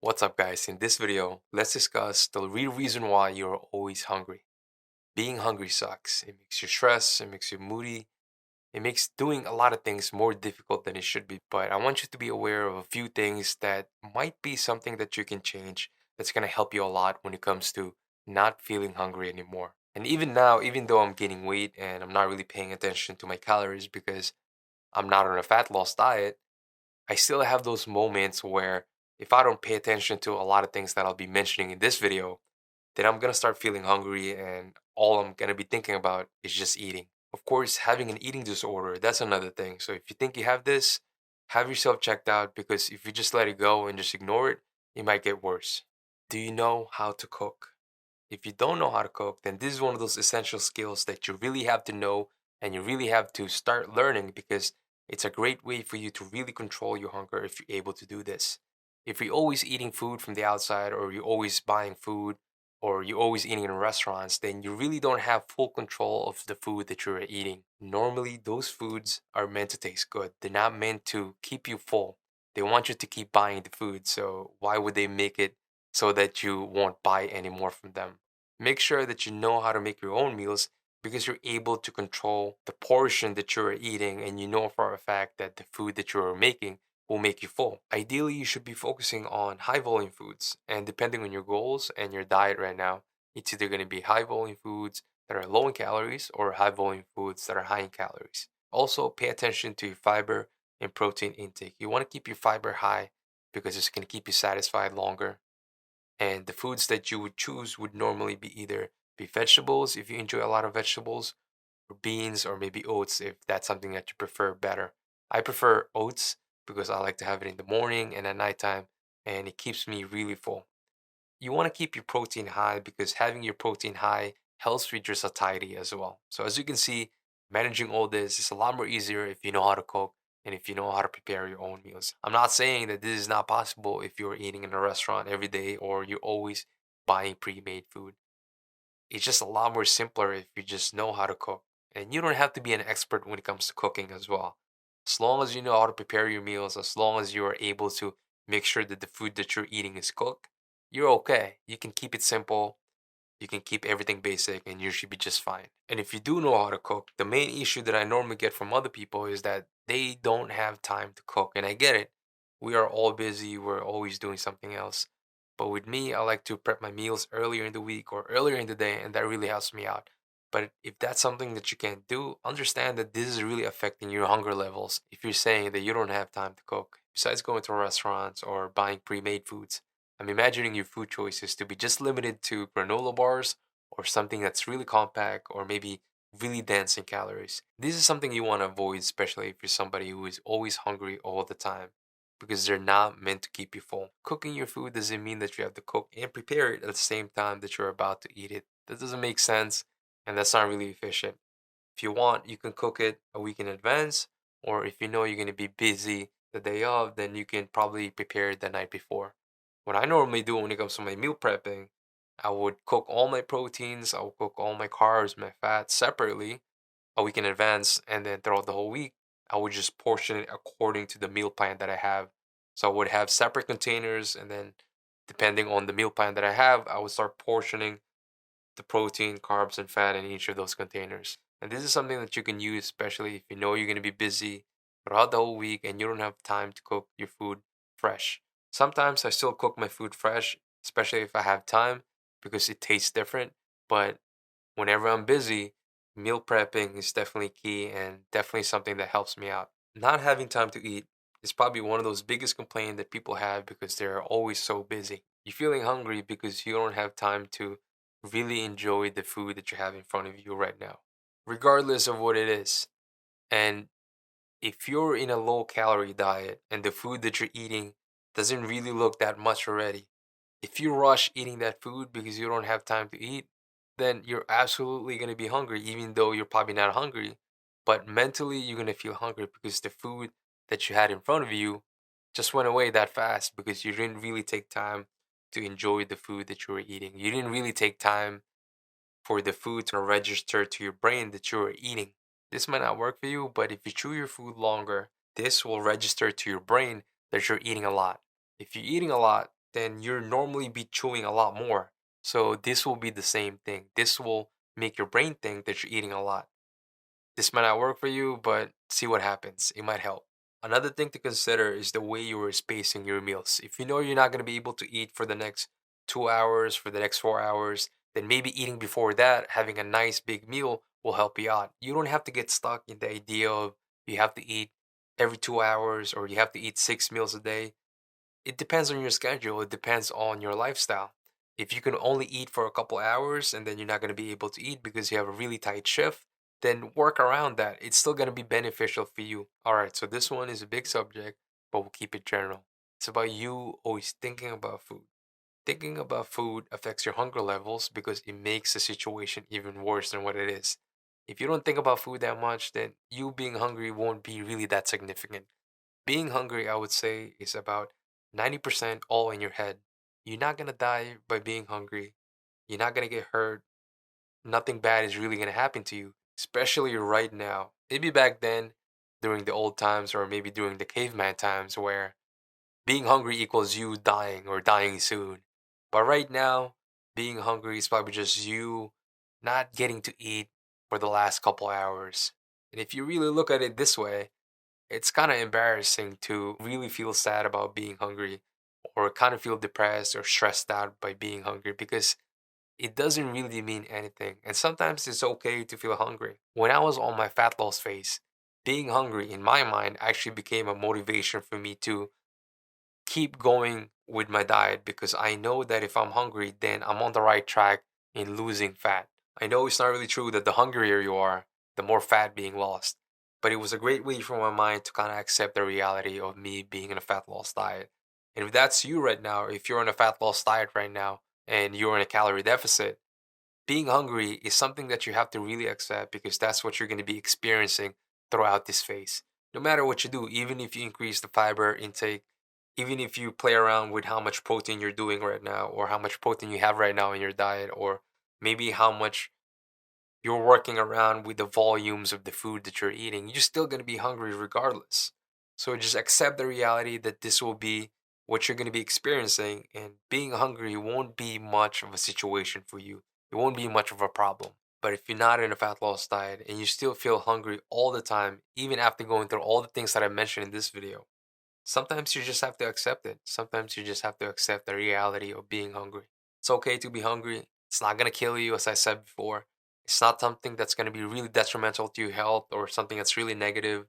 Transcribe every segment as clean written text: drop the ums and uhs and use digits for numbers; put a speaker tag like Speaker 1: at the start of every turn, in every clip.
Speaker 1: What's up guys? In this video, let's discuss the real reason why you're always hungry. Being hungry sucks. It makes you stressed, it makes you moody, it makes doing a lot of things more difficult than it should be. But I want you to be aware of a few things that might be something that you can change that's going to help you a lot when it comes to not feeling hungry anymore. And even now, even though I'm gaining weight and I'm not really paying attention to my calories because I'm not on a fat loss diet, I still have those moments where if I don't pay attention to a lot of things that I'll be mentioning in this video, then I'm gonna start feeling hungry and all I'm gonna be thinking about is just eating. Of course, having an eating disorder, that's another thing. So if you think you have this, have yourself checked out because if you just let it go and just ignore it, it might get worse. Do you know how to cook? If you don't know how to cook, then this is one of those essential skills that you really have to know and you really have to start learning because it's a great way for you to really control your hunger if you're able to do this. If you're always eating food from the outside or you're always buying food or you're always eating in restaurants, then you really don't have full control of the food that you're eating. Normally, those foods are meant to taste good. They're not meant to keep you full. They want you to keep buying the food. So why would they make it so that you won't buy any more from them? Make sure that you know how to make your own meals because you're able to control the portion that you're eating and you know for a fact that the food that you're making will make you full. Ideally, you should be focusing on high volume foods, and depending on your goals and your diet right now, it's either going to be high volume foods that are low in calories or high volume foods that are high in calories. Also, pay attention to your fiber and protein intake. You want to keep your fiber high because it's going to keep you satisfied longer, and the foods that you would choose would normally be either be vegetables if you enjoy a lot of vegetables, or beans, or maybe oats if that's something that you prefer better. I prefer oats because I like to have it in the morning and at nighttime, and it keeps me really full. You want to keep your protein high because having your protein high helps with your satiety as well. So as you can see, managing all this is a lot more easier if you know how to cook and if you know how to prepare your own meals. I'm not saying that this is not possible if you're eating in a restaurant every day or you're always buying pre-made food. It's just a lot more simpler if you just know how to cook. And you don't have to be an expert when it comes to cooking as well. As long as you know how to prepare your meals, as long as you are able to make sure that the food that you're eating is cooked, you're okay. You can keep it simple, you can keep everything basic, and you should be just fine. And if you do know how to cook, the main issue that I normally get from other people is that they don't have time to cook. And I get it. We are all busy, we're always doing something else. But with me, I like to prep my meals earlier in the week or earlier in the day, and that really helps me out. But if that's something that you can't do, understand that this is really affecting your hunger levels if you're saying that you don't have time to cook, besides going to restaurants or buying pre made foods. I'm imagining your food choices to be just limited to granola bars or something that's really compact or maybe really dense in calories. This is something you want to avoid, especially if you're somebody who is always hungry all the time, because they're not meant to keep you full. Cooking your food doesn't mean that you have to cook and prepare it at the same time that you're about to eat it. That doesn't make sense and that's not really efficient. If you want, you can cook it a week in advance, or if you know you're going to be busy the day of, then you can probably prepare it the night before. What I normally do when it comes to my meal prepping, I would cook all my proteins, I would cook all my carbs, my fats separately a week in advance, and then throughout the whole week, I would just portion it according to the meal plan that I have. So I would have separate containers, and then depending on the meal plan that I have, I would start portioning the protein, carbs, and fat in each of those containers. And this is something that you can use, especially if you know you're going to be busy throughout the whole week and you don't have time to cook your food fresh. Sometimes I still cook my food fresh, especially if I have time because it tastes different. But whenever I'm busy, meal prepping is definitely key and definitely something that helps me out. Not having time to eat is probably one of those biggest complaints that people have because they're always so busy. You're feeling hungry because you don't have time to really enjoy the food that you have in front of you right now, regardless of what it is. And if you're in a low calorie diet and the food that you're eating doesn't really look that much already, if you rush eating that food because you don't have time to eat, then you're absolutely going to be hungry, even though you're probably not hungry. But mentally, you're going to feel hungry because the food that you had in front of you just went away that fast because you didn't really take time to enjoy the food that you were eating. You didn't really take time for the food to register to your brain that you are eating. This might not work for you, but if you chew your food longer, this will register to your brain that you're eating a lot. If you're eating a lot, then you're normally be chewing a lot more. So this will be the same thing. This will make your brain think that you're eating a lot. This might not work for you, but see what happens. It might help. Another thing to consider is the way you are spacing your meals. If you know you're not going to be able to eat for the next 2 hours, for the next 4 hours, then maybe eating before that, having a nice big meal will help you out. You don't have to get stuck in the idea of you have to eat every 2 hours or you have to eat 6 meals a day. It depends on your schedule. It depends on your lifestyle. If you can only eat for a couple hours and then you're not going to be able to eat because you have a really tight shift, then work around that. It's still going to be beneficial for you. All right, so this one is a big subject, but we'll keep it general. It's about you always thinking about food. Thinking about food affects your hunger levels because it makes the situation even worse than what it is. If you don't think about food that much, then you being hungry won't be really that significant. Being hungry, I would say, is about 90% all in your head. You're not gonna die by being hungry. You're not gonna get hurt. Nothing bad is really gonna happen to you, especially right now. Maybe back then, during the old times, or maybe during the caveman times, where being hungry equals you dying or dying soon. But right now, being hungry is probably just you not getting to eat for the last couple hours. And if you really look at it this way, it's kind of embarrassing to really feel sad about being hungry or kind of feel depressed or stressed out by being hungry because it doesn't really mean anything. And sometimes it's okay to feel hungry. When I was on my fat loss phase, being hungry in my mind actually became a motivation for me to keep going with my diet because I know that if I'm hungry, then I'm on the right track in losing fat. I know it's not really true that the hungrier you are, the more fat being lost. But it was a great way for my mind to kind of accept the reality of me being in a fat loss diet. And if that's you right now, if you're on a fat loss diet right now and you're in a calorie deficit, being hungry is something that you have to really accept because that's what you're going to be experiencing throughout this phase. No matter what you do, even if you increase the fiber intake, even if you play around with how much protein you're doing right now, or how much protein you have right now in your diet, or maybe how much you're working around with the volumes of the food that you're eating, you're still going to be hungry regardless. So just accept the reality that this will be what you're going to be experiencing, and being hungry won't be much of a situation for you. It won't be much of a problem. But if you're not in a fat loss diet and you still feel hungry all the time, even after going through all the things that I mentioned in this video, sometimes you just have to accept it. Sometimes you just have to accept the reality of being hungry. It's okay to be hungry. It's not going to kill you, as I said before. It's not something that's going to be really detrimental to your health or something that's really negative.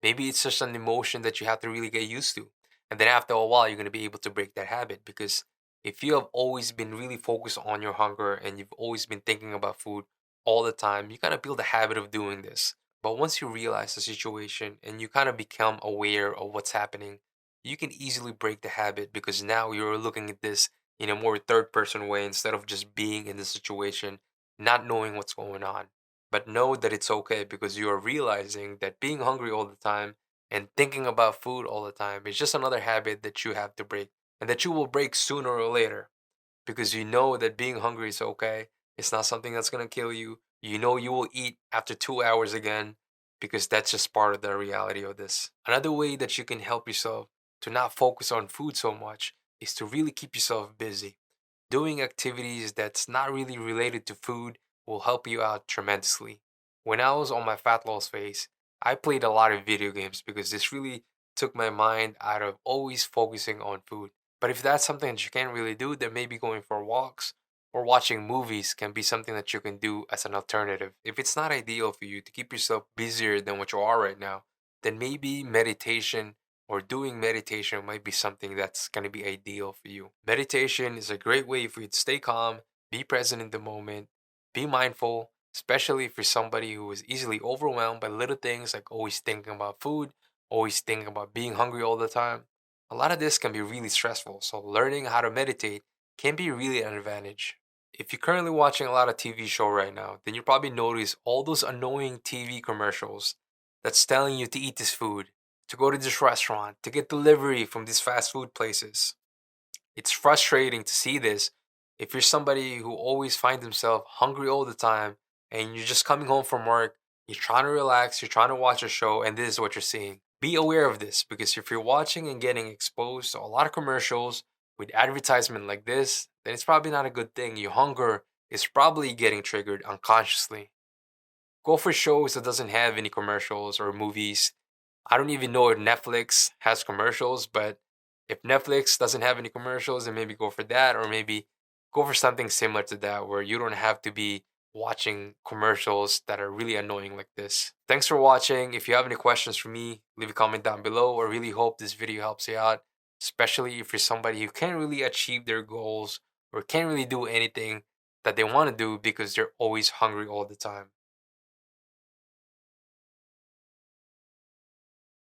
Speaker 1: Maybe it's just an emotion that you have to really get used to. And then after a while, you're going to be able to break that habit because if you have always been really focused on your hunger and you've always been thinking about food all the time, you kind of build a habit of doing this. But once you realize the situation and you kind of become aware of what's happening, you can easily break the habit because now you're looking at this in a more third person way instead of just being in the situation, not knowing what's going on. But know that it's okay because you are realizing that being hungry all the time and thinking about food all the time is just another habit that you have to break and that you will break sooner or later because you know that being hungry is okay. It's not something that's going to kill you. You know you will eat after 2 hours again because that's just part of the reality of this. Another way that you can help yourself to not focus on food so much is to really keep yourself busy. Doing activities that's not really related to food will help you out tremendously. When I was on my fat loss phase, I played a lot of video games because this really took my mind out of always focusing on food. But if that's something that you can't really do, then maybe going for walks or watching movies can be something that you can do as an alternative. If it's not ideal for you to keep yourself busier than what you are right now, then maybe meditation or doing meditation might be something that's going to be ideal for you. Meditation is a great way for you to stay calm, be present in the moment, be mindful, especially if you're somebody who is easily overwhelmed by little things like always thinking about food, always thinking about being hungry all the time. A lot of this can be really stressful, so learning how to meditate can be really an advantage. If you're currently watching a lot of TV show right now, then you probably notice all those annoying TV commercials that's telling you to eat this food, to go to this restaurant, to get delivery from these fast food places. It's frustrating to see this if you're somebody who always finds himself hungry all the time and you're just coming home from work, you're trying to relax, you're trying to watch a show, and this is what you're seeing. Be aware of this because if you're watching and getting exposed to a lot of commercials with advertisement like this, then it's probably not a good thing. Your hunger is probably getting triggered unconsciously. Go for shows that doesn't have any commercials or movies. I don't even know if Netflix has commercials, but if Netflix doesn't have any commercials, then maybe go for that, or maybe go for something similar to that where you don't have to be watching commercials that are really annoying like this. Thanks for watching. If you have any questions for me, leave a comment down below. I really hope this video helps you out, especially if you're somebody who can't really achieve their goals or can't really do anything that they want to do because they're always hungry all the time.